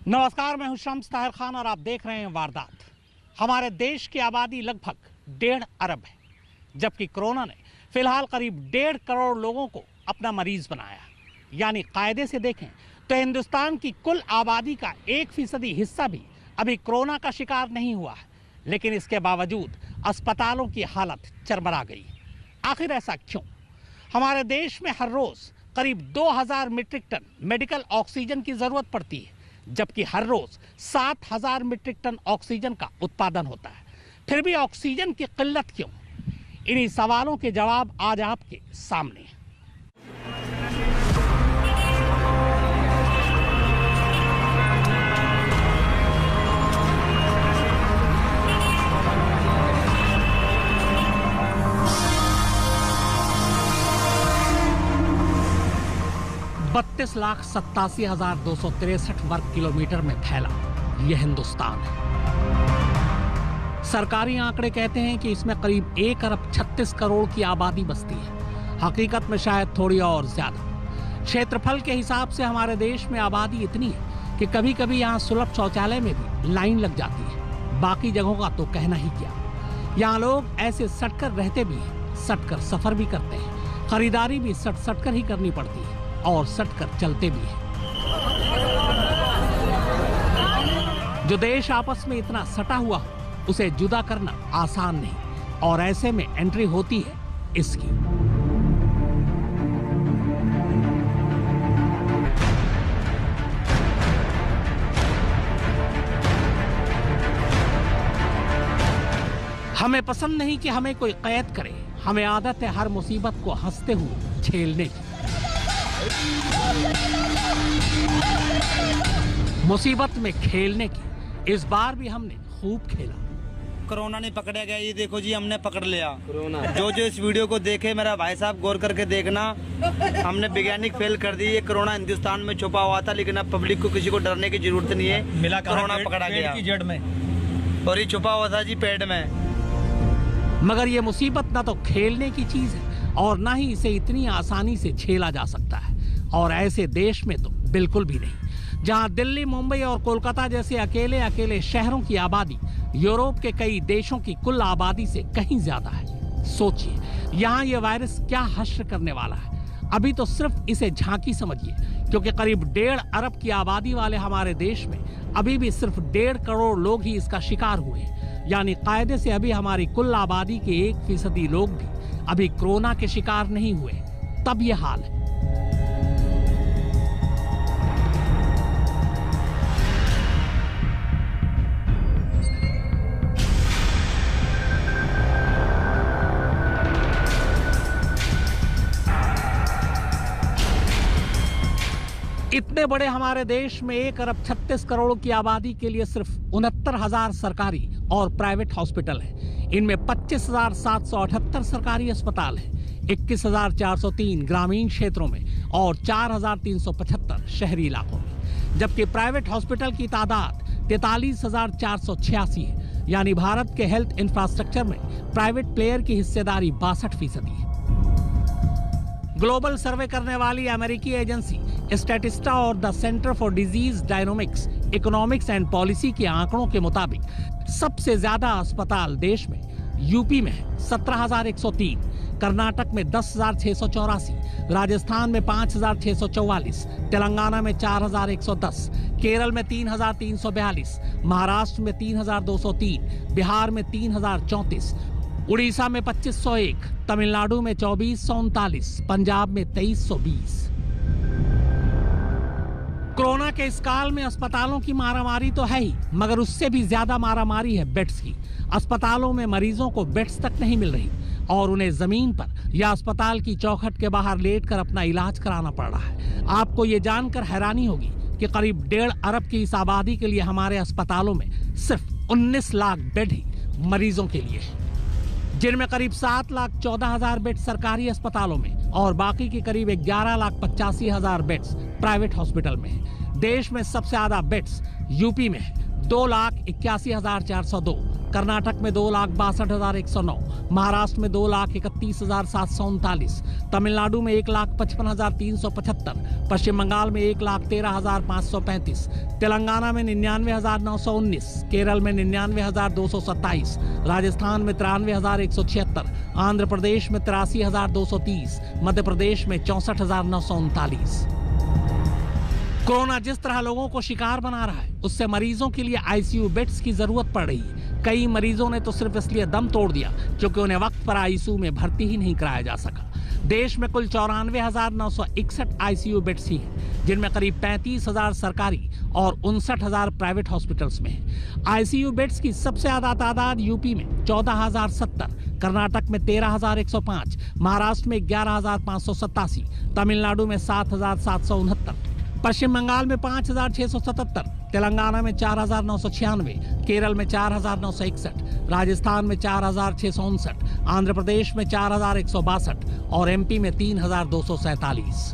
नमस्कार, मैं हूं शम्स ताहिर खान और आप देख रहे हैं वारदात। हमारे देश की आबादी लगभग 1.5 अरब है, जबकि कोरोना ने फिलहाल करीब 1.5 करोड़ लोगों को अपना मरीज बनाया। यानी कायदे से देखें तो हिंदुस्तान की कुल आबादी का 1% हिस्सा भी अभी कोरोना का शिकार नहीं हुआ है, लेकिन इसके बावजूद अस्पतालों की हालत चरमरा गई। आखिर ऐसा क्यों? हमारे देश में हर रोज करीब 2000 मीट्रिक टन मेडिकल ऑक्सीजन की जरूरत पड़ती है, जबकि हर रोज 7000 मीट्रिक टन ऑक्सीजन का उत्पादन होता है। फिर भी ऑक्सीजन की किल्लत क्यों? इन्हीं सवालों के जवाब आज आपके सामने। 32,87,263 वर्ग किलोमीटर में फैला यह हिंदुस्तान है। सरकारी आंकड़े कहते हैं कि इसमें करीब 1 अरब 36 करोड़ की आबादी बसती है। हकीकत में शायद थोड़ी और ज्यादा। क्षेत्रफल के हिसाब से हमारे देश में आबादी इतनी है कि कभी कभी यहाँ सुलभ शौचालय में भी लाइन लग जाती है। बाकी जगहों का तो कहना ही क्या। यहाँ लोग ऐसे सटकर रहते भी हैं, सटकर सफर भी करते हैं, खरीदारी भी सट कर ही करनी पड़ती है और सटकर चलते भी हैं। जो देश आपस में इतना सटा हुआ हो, उसे जुदा करना आसान नहीं, और ऐसे में एंट्री होती है इसकी। हमें पसंद नहीं कि हमें कोई कैद करे। हमें आदत है हर मुसीबत को हंसते हुए झेलने की। मुसीबत में खेलने की इस बार भी हमने खूब खेला। कोरोना नहीं पकड़ा गया, ये देखो जी, हमने पकड़ लिया कोरोना। जो इस वीडियो को देखे, मेरा भाई साहब गौर करके देखना, हमने वैज्ञानिक फेल कर दी। ये कोरोना हिंदुस्तान में छुपा हुआ था, लेकिन अब पब्लिक को किसी को डरने की जरूरत नहीं है। मिला कोरोना पकड़ा गया की जड़ में, और ये छुपा हुआ था जी पेड़ में। मगर ये मुसीबत ना तो खेलने की चीज है और ना ही इसे इतनी आसानी से झेला जा सकता है, और ऐसे देश में तो बिल्कुल भी नहीं, जहां दिल्ली, मुंबई और कोलकाता जैसे अकेले शहरों की आबादी यूरोप के कई देशों की कुल आबादी से कहीं ज्यादा है। सोचिए, यहाँ ये वायरस क्या हश्र करने वाला है। अभी तो सिर्फ इसे झांकी समझिए, क्योंकि करीब 1.5 अरब की आबादी वाले हमारे देश में अभी भी सिर्फ 1.5 करोड़ लोग ही इसका शिकार हुए। यानी कायदे से अभी हमारी कुल आबादी के 1% लोग भी अभी कोरोना के शिकार नहीं हुए। तब ये हाल है। इतने बड़े हमारे देश में 1 अरब 36 करोड़ की आबादी के लिए सिर्फ 69,000 सरकारी और प्राइवेट हॉस्पिटल हैं। इनमें 25,778 सरकारी अस्पताल हैं, 21,403 ग्रामीण क्षेत्रों में और 4,375 शहरी इलाकों में। जबकि प्राइवेट हॉस्पिटल की तादाद 43,486 है। यानी भारत के हेल्थ इंफ्रास्ट्रक्चर में प्राइवेट प्लेयर की हिस्सेदारी 62% है। ग्लोबल सर्वे करने वाली अमेरिकी एजेंसी स्टैटिस्टा और the centre for disease dynamics, economics and policy के आंकड़ों के मुताबिक सबसे ज्यादा अस्पताल देश में यूपी में है 17,103, कर्नाटक में 10,684, राजस्थान में 5,644, तेलंगाना में 4,110, केरल में 3,342, महाराष्ट्र में 3,203, बिहार में 3,034, उड़ीसा में 2,501, तमिलनाडु में 2,439, पंजाब में 2,320। कोरोना के इस काल में अस्पतालों की मारामारी तो है ही, मगर उससे भी ज्यादा मारामारी है बेड्स की। अस्पतालों में मरीजों को बेड्स तक नहीं मिल रही और उन्हें जमीन पर या अस्पताल की चौखट के बाहर लेटकर अपना इलाज कराना पड़ रहा है। आपको ये जानकर हैरानी होगी कि करीब 1.5 अरब की इस आबादी के लिए हमारे अस्पतालों में सिर्फ 19 लाख बेड ही मरीजों के लिए है, जिनमें करीब 7,14,000 बेड सरकारी अस्पतालों में और बाकी के करीब 11,85,000 बेड्स प्राइवेट हॉस्पिटल में है। देश में सबसे ज्यादा बेड्स यूपी में है, 2,81,402, कर्नाटक में 2,62,109, महाराष्ट्र में 2,31,739, तमिलनाडु में 1,55,375, पश्चिम बंगाल में 1,13,535, तेलंगाना में 99,919, केरल में 99,227, राजस्थान में 93,176, आंध्र प्रदेश में 83,230, मध्य प्रदेश में 64,939। कोरोना जिस तरह लोगों को शिकार बना रहा है, उससे मरीजों के लिए आईसीयू बेड्स की जरूरत पड़ रही है। कई मरीजों ने तो सिर्फ इसलिए दम तोड़ दिया क्योंकि उन्हें वक्त पर आईसीयू में भर्ती ही नहीं कराया जा सका। देश में कुल 94,961 आईसीयू बेड्स ही हैं, जिनमें करीब 35,000 सरकारी और 59,000 प्राइवेट हॉस्पिटल्स में हैं। आईसीयू बेड्स की सबसे ज्यादा तादाद यूपी में 14,070, कर्नाटक में 13,105, महाराष्ट्र में 11,587, तमिलनाडु में 7,769, पश्चिम बंगाल में 5,677, तेलंगाना में 4,996, केरल में 4,961, राजस्थान में 4,659, आंध्र प्रदेश में 4,162 और एमपी में 3,247।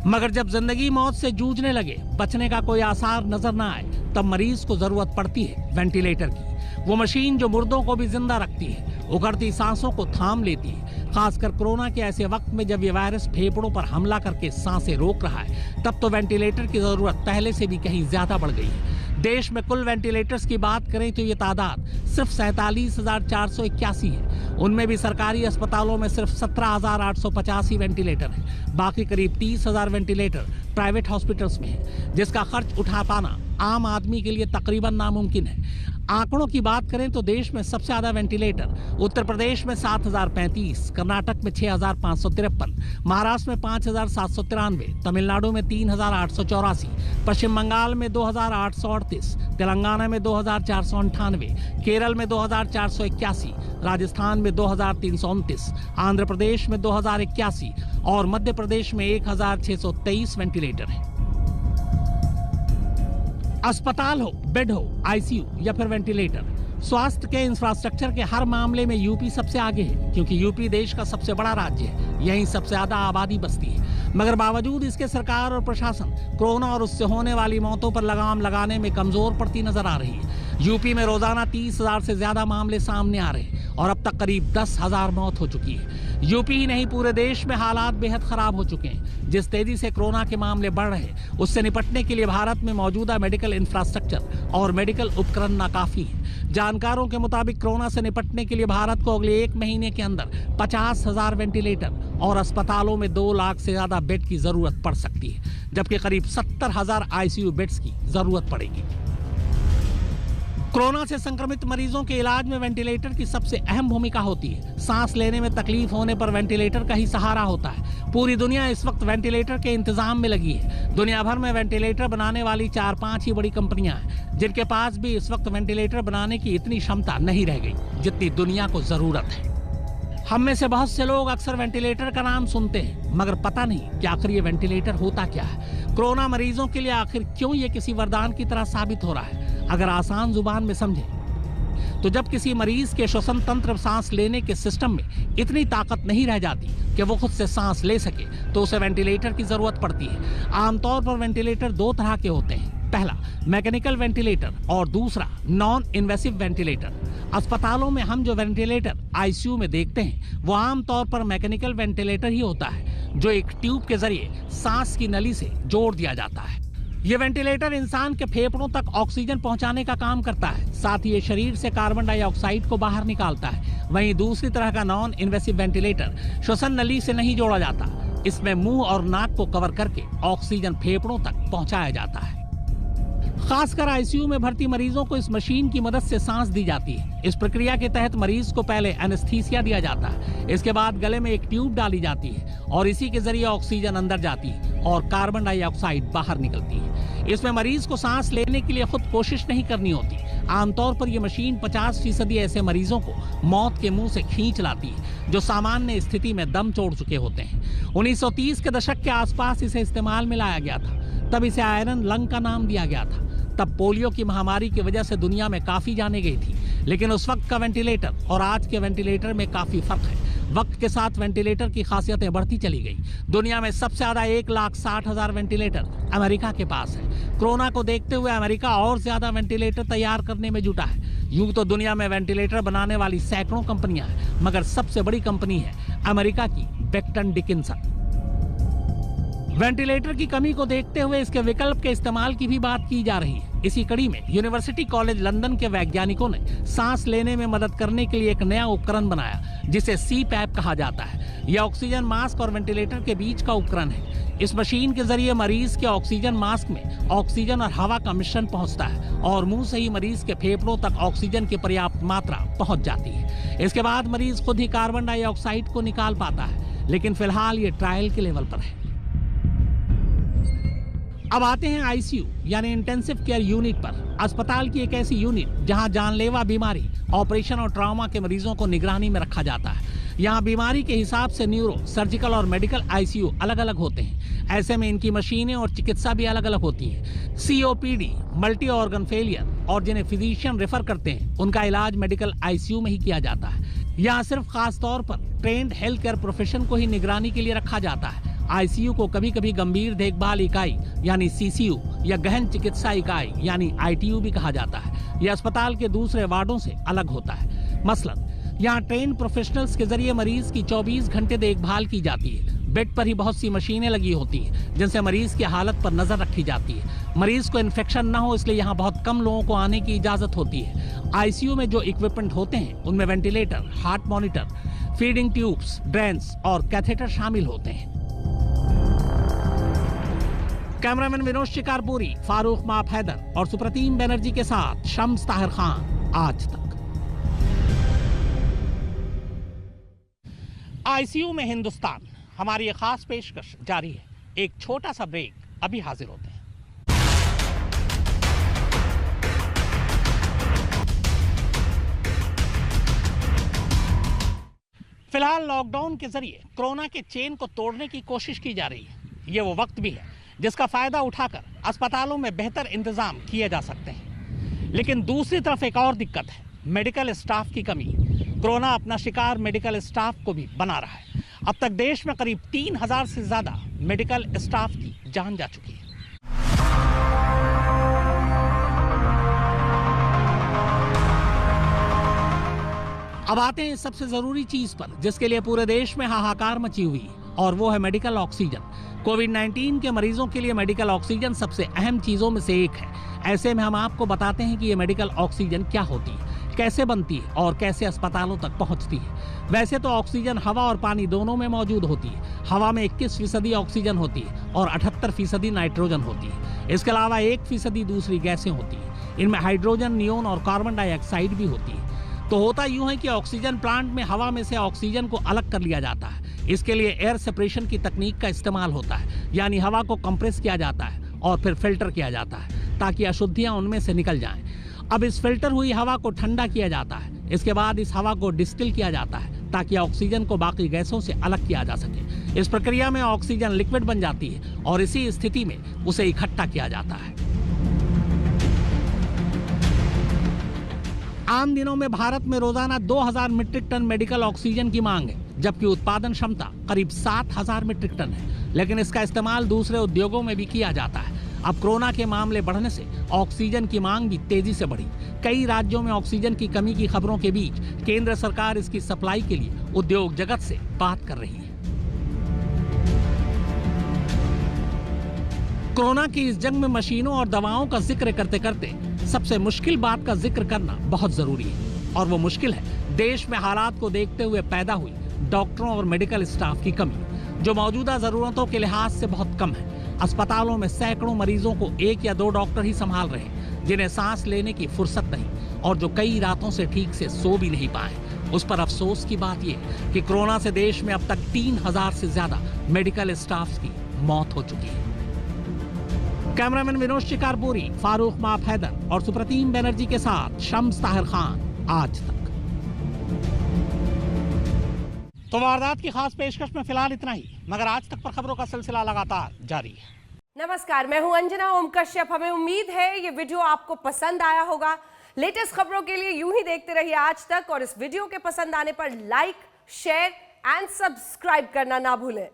मगर जब जिंदगी मौत से जूझने लगे, बचने का कोई आसार नजर न आए, तब मरीज को जरूरत पड़ती है वेंटिलेटर की। वो मशीन जो मुर्दों को भी जिंदा रखती है, उखड़ती सांसों को थाम लेती है। खासकर कोरोना के ऐसे वक्त में जब ये वायरस फेफड़ों पर हमला करके सांसें रोक रहा है, तब तो वेंटिलेटर की जरूरत पहले से भी कहीं ज्यादा बढ़ गई है। देश में कुल वेंटिलेटर्स की बात करें तो ये तादाद सिर्फ 47,481 है। उनमें भी सरकारी अस्पतालों में सिर्फ 17,885 वेंटिलेटर हैं। बाकी करीब 30,000 वेंटिलेटर प्राइवेट हॉस्पिटल्स में है, जिसका खर्च उठा पाना आम आदमी के लिए तकरीबन नामुमकिन है। आंकड़ों की बात करें तो देश में सबसे ज्यादा वेंटिलेटर उत्तर प्रदेश में 7,035, कर्नाटक में 6,553, महाराष्ट्र में 5,793, तमिलनाडु में 3,884, पश्चिम बंगाल में 2,838, तेलंगाना में 2,498, केरल में 2,481, राजस्थान में 2,329, आंध्र प्रदेश में 2,081 और मध्य प्रदेश में 1,623 वेंटिलेटर हैं। अस्पताल हो, बेड हो, आईसीयू या फिर वेंटिलेटर, स्वास्थ्य के इंफ्रास्ट्रक्चर के हर मामले में यूपी सबसे आगे है, क्योंकि यूपी देश का सबसे बड़ा राज्य है, यहीं सबसे ज्यादा आबादी बसती है। मगर बावजूद इसके सरकार और प्रशासन कोरोना और उससे होने वाली मौतों पर लगाम लगाने में कमजोर पड़ती नजर आ रही है। यूपी में रोजाना 30,000 से ज्यादा मामले सामने आ रहे हैं और अब तक करीब 10,000 मौत हो चुकी है। यूपी ही नहीं, पूरे देश में हालात बेहद खराब हो चुके हैं। जिस तेजी से कोरोना के मामले बढ़ रहे हैं, उससे निपटने के लिए भारत में मौजूदा मेडिकल इंफ्रास्ट्रक्चर और मेडिकल उपकरण नाकाफी है। जानकारों के मुताबिक कोरोना से निपटने के लिए भारत को अगले 1 महीने के अंदर 50,000 वेंटिलेटर और अस्पतालों में 2 लाख से ज्यादा बेड की जरूरत पड़ सकती है, जबकि करीब 70,000 आईसीयू बेड्स की जरूरत पड़ेगी। कोरोना से संक्रमित मरीजों के इलाज में वेंटिलेटर की सबसे अहम भूमिका होती है। सांस लेने में तकलीफ होने पर वेंटिलेटर का ही सहारा होता है। पूरी दुनिया इस वक्त वेंटिलेटर के इंतजाम में लगी है। दुनिया भर में वेंटिलेटर बनाने वाली 4-5 ही बड़ी कंपनियां हैं, जिनके पास भी इस वक्त वेंटिलेटर बनाने की इतनी क्षमता नहीं रह गई जितनी दुनिया को जरूरत है। हम में से बहुत से लोग अक्सर वेंटिलेटर का नाम सुनते हैं, मगर पता नहीं कि आखिर ये वेंटिलेटर होता क्या है। कोरोना मरीजों के लिए आखिर क्यों ये किसी वरदान की तरह साबित हो रहा है? अगर आसान जुबान में समझें तो जब किसी मरीज के श्वसन तंत्र सांस लेने के सिस्टम में इतनी ताकत नहीं रह जाती कि वो खुद से सांस ले सके, तो उसे वेंटिलेटर की जरूरत पड़ती है। आमतौर पर वेंटिलेटर 2 तरह के होते हैं, पहला मैकेनिकल वेंटिलेटर और दूसरा नॉन इन्वेसिव वेंटिलेटर। अस्पतालों में हम जो वेंटिलेटर आईसीयू में देखते हैं, वो आमतौर पर मैकेनिकल वेंटिलेटर ही होता है, जो एक ट्यूब के जरिए सांस की नली से जोड़ दिया जाता है। ये वेंटिलेटर इंसान के फेफड़ों तक ऑक्सीजन पहुंचाने का काम करता है, साथ ही ये शरीर से कार्बन डाइऑक्साइड को बाहर निकालता है। वहीं दूसरी तरह का नॉन इन्वेसिव वेंटिलेटर श्वसन नली से नहीं जोड़ा जाता, इसमें मुंह और नाक को कवर करके ऑक्सीजन फेफड़ों तक पहुंचाया जाता है। खासकर आईसीयू में भर्ती मरीजों को इस मशीन की मदद से सांस दी जाती है। इस प्रक्रिया के तहत मरीज को पहले एनेस्थीसिया दिया जाता है, इसके बाद गले में एक ट्यूब डाली जाती है और इसी के जरिए ऑक्सीजन अंदर जाती है और कार्बन डाइऑक्साइड बाहर निकलती है। इसमें मरीज को सांस लेने के लिए खुद कोशिश नहीं करनी होती। आमतौर पर यह मशीन 50% ऐसे मरीजों को मौत के मुंह से खींच लाती है जो सामान्य स्थिति में दम तोड़ चुके होते हैं। 1930 के दशक के आसपास इसे इस्तेमाल में लाया गया था, तब इसे आयरन लंग का नाम दिया गया था। तब पोलियो की महामारी की वजह से दुनिया में काफी जाने गई थी, लेकिन उस वक्त का वेंटिलेटर और आज के वेंटिलेटर में काफी फर्क है। वक्त के साथ वेंटिलेटर की खासियतें बढ़ती चली गई। दुनिया में सबसे ज्यादा 1,60,000 वेंटिलेटर अमेरिका के पास है। कोरोना को देखते हुए अमेरिका और ज्यादा वेंटिलेटर तैयार करने में जुटा है। यूं तो दुनिया में वेंटिलेटर बनाने वाली सैकड़ों कंपनियां हैं, मगर सबसे बड़ी कंपनी है अमेरिका की बेक्टन डिकिंसन। वेंटिलेटर की कमी को देखते हुए इसके विकल्प के इस्तेमाल की भी बात की जा रही है। इसी कड़ी में यूनिवर्सिटी कॉलेज लंदन के वैज्ञानिकों ने सांस लेने में मदद करने के लिए एक नया उपकरण बनाया जिसे CPAP कहा जाता है। यह ऑक्सीजन मास्क और वेंटिलेटर के बीच का उपकरण है। इस मशीन के जरिए मरीज के ऑक्सीजन मास्क में ऑक्सीजन और हवा का मिश्रण पहुंचता है और मुंह से ही मरीज के फेफड़ों तक ऑक्सीजन की पर्याप्त मात्रा पहुंच जाती है। इसके बाद मरीज खुद ही कार्बन डाइऑक्साइड को निकाल पाता है, लेकिन फिलहाल ये ट्रायल के लेवल पर है। अब आते हैं ICU यानी इंटेंसिव केयर यूनिट पर। अस्पताल की एक ऐसी यूनिट जहां जानलेवा बीमारी, ऑपरेशन और ट्रॉमा के मरीजों को निगरानी में रखा जाता है। यहाँ बीमारी के हिसाब से न्यूरो, सर्जिकल और मेडिकल ICU अलग अलग होते हैं। ऐसे में इनकी मशीनें और चिकित्सा भी अलग अलग होती हैं। COPD, मल्टी ऑर्गन फेलियर और जिन्हें फिजिशियन रेफर करते हैं उनका इलाज मेडिकल ICU में ही किया जाता है। यहाँ सिर्फ खास तौर पर ट्रेंड हेल्थ केयर प्रोफेशन को ही निगरानी के लिए रखा जाता है। ICU को कभी कभी गंभीर देखभाल इकाई यानी CCU या गहन चिकित्सा इकाई यानी ITU भी कहा जाता है। यह अस्पताल के दूसरे वार्डों से अलग होता है। मसलन यहाँ ट्रेन प्रोफेशनल्स के जरिए मरीज की 24 घंटे देखभाल की जाती है। बेड पर ही बहुत सी मशीनें लगी होती हैं जिनसे मरीज की हालत पर नजर रखी जाती है। मरीज को इन्फेक्शन न हो इसलिए यहाँ बहुत कम लोगों को आने की इजाजत होती है। ICU में जो इक्विपमेंट होते हैं उनमें ventilator, heart monitor, feeding tubes, drains और कैथेटर शामिल होते हैं। कैमरामैन विनोद शिकारपुरी, फारूक माफ हैदर और सुप्रतीम बनर्जी के साथ शम्स ताहिर खान, आज तक। ICU में हिंदुस्तान, हमारी ये खास पेशकश जारी है। एक छोटा सा ब्रेक, अभी हाजिर होते हैं। फिलहाल लॉकडाउन के जरिए कोरोना के चेन को तोड़ने की कोशिश की जा रही है। ये वो वक्त भी है जिसका फायदा उठाकर अस्पतालों में बेहतर इंतजाम किए जा सकते हैं। लेकिन दूसरी तरफ एक और दिक्कत है, मेडिकल स्टाफ की कमी। कोरोना अपना शिकार मेडिकल स्टाफ को भी बना रहा है। अब तक देश में करीब 3000 से ज्यादा मेडिकल स्टाफ की जान जा चुकी है। अब आते हैं सबसे जरूरी चीज पर जिसके लिए पूरे देश में हाहाकार मची हुई है, और वो है मेडिकल ऑक्सीजन। कोविड-19 के मरीजों के लिए मेडिकल ऑक्सीजन सबसे अहम चीजों में से एक है। ऐसे में हम आपको बताते हैं कि ये मेडिकल ऑक्सीजन क्या होती है, कैसे बनती है और कैसे अस्पतालों तक पहुंचती है। वैसे तो ऑक्सीजन हवा और पानी दोनों में मौजूद होती है। हवा में 21% ऑक्सीजन होती है और 78% नाइट्रोजन होती है। इसके अलावा 1% दूसरी गैसें होती है। इनमें हाइड्रोजन, नियोन और कार्बन डाइऑक्साइड भी होती है। तो होता यूं है कि ऑक्सीजन प्लांट में हवा में से ऑक्सीजन को अलग कर लिया जाता है। इसके लिए एयर सेपरेशन की तकनीक का इस्तेमाल होता है, यानी हवा को कंप्रेस किया जाता है और फिर फिल्टर किया जाता है ताकि अशुद्धियां उनमें से निकल जाएं। अब इस फिल्टर हुई हवा को ठंडा किया जाता है। इसके बाद इस हवा को डिस्टिल किया जाता है ताकि ऑक्सीजन को बाकी गैसों से अलग किया जा सके। इस प्रक्रिया में ऑक्सीजन लिक्विड बन जाती है और इसी स्थिति में उसे इकट्ठा किया जाता है। आम दिनों में भारत में रोजाना 2000 मीट्रिक टन मेडिकल ऑक्सीजन की मांग है, जबकि उत्पादन क्षमता करीब 7000 मीट्रिक टन है। लेकिन इसका इस्तेमाल दूसरे उद्योगों में भी किया जाता है। अब कोरोना के मामले बढ़ने से ऑक्सीजन की मांग भी तेजी से बढ़ी। कई राज्यों में ऑक्सीजन की कमी की खबरों के बीच केंद्र सरकार इसकी सप्लाई के लिए उद्योग जगत से बात कर रही है। कोरोना की इस जंग में मशीनों और दवाओं का जिक्र करते करते सबसे मुश्किल बात का जिक्र करना बहुत जरूरी है, और वो मुश्किल है देश में हालात को देखते हुए पैदा हुई डॉक्टरों और मेडिकल स्टाफ की कमी, जो मौजूदा जरूरतों के लिहाज से बहुत कम है। अस्पतालों में सैकड़ों मरीजों को 1 या 2 डॉक्टर ही संभाल रहे हैं, जिन्हें सांस लेने की फुर्सत नहीं और जो कई रातों से ठीक से सो भी नहीं पाए। उस पर अफसोस की बात यह कि कोरोना से देश में अब तक 3000 से ज्यादा मेडिकल स्टाफ की मौत हो चुकी है। कैमरामैन विनोद शिकारपुरी, फारूक माफ हैदर और सुप्रतीम बनर्जी के साथ शम्स ताहिर खान, आज तक। तो वारदात की खास पेशकश में फिलहाल इतना ही, मगर आज तक पर खबरों का सिलसिला लगातार जारी है। नमस्कार, मैं हूं अंजना ओम कश्यप। हमें उम्मीद है ये वीडियो आपको पसंद आया होगा। लेटेस्ट खबरों के लिए यूं ही देखते रहिए आज तक, और इस वीडियो के पसंद आने पर लाइक, शेयर एंड सब्सक्राइब करना ना भूलें।